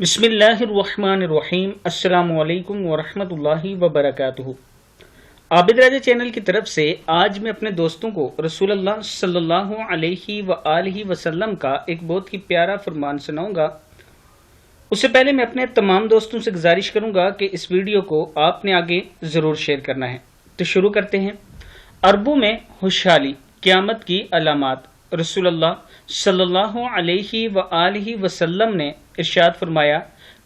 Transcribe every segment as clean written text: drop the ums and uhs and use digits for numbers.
बिस्मिल्लाहिर्रहमानिर्रहीम। अस्सलामु अलैकुम वरहमतुल्लाहि वबरकातुहू। आबिद राजा चैनल की तरफ से आज मैं अपने दोस्तों को रसूलुल्लाह सल्लल्लाहु अलैहि व आलिहि वसल्लम का एक बहुत ही प्यारा फरमान सुनाऊंगा। उससे पहले मैं अपने तमाम दोस्तों से गुजारिश करूंगा कि इस वीडियो को आपने आगे ज़रूर शेयर करना है। तो शुरू करते हैं। अरबों में खुशहाली, क़यामत की अलामात। रसूलुल्लाह सल्लल्लाहु अलैहि व आलिहि वसल्लम ने इरशाद फरमाया,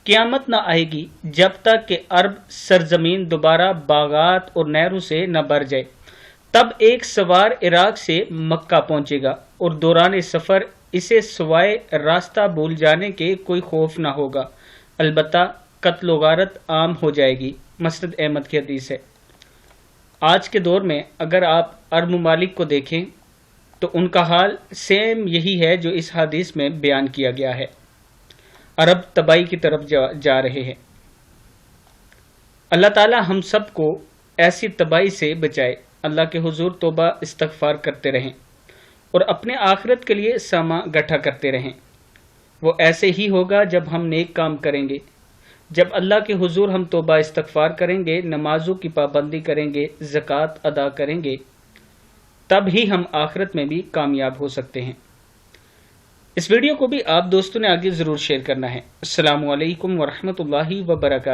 क़यामत न आएगी जब तक कि अरब सरजमीन दोबारा बागात और नहरों से न भर जाए। तब एक सवार इराक से मक्का पहुंचेगा और दौरान सफ़र इसे सवाए रास्ता भूल जाने के कोई खौफ न होगा, अलबत्ता कत्ल व गारत आम हो जाएगी। मसनद अहमद की हदीस है। आज के दौर में अगर आप अरब ममालिक को देखें तो उनका हाल सेम यही है जो इस हदीस में बयान किया गया है। अरब तबाही की तरफ जा रहे हैं। अल्लाह ताला हम सब को ऐसी तबाही से बचाए। अल्लाह के हुजूर तौबा इस्तगफार करते रहें और अपने आखिरत के लिए सामा गठा करते रहें। वो ऐसे ही होगा जब हम नेक काम करेंगे, जब अल्लाह के हुजूर हम तौबा इस्तगफार करेंगे, नमाजों की पाबंदी करेंगे, ज़कात अदा करेंगे, तब ही हम आखिरत में भी कामयाब हो सकते हैं। इस वीडियो को भी आप दोस्तों ने आगे ज़रूर शेयर करना है। अस्सलामु अलैकुम वरहमतुल्लाहि वबरकातुहू।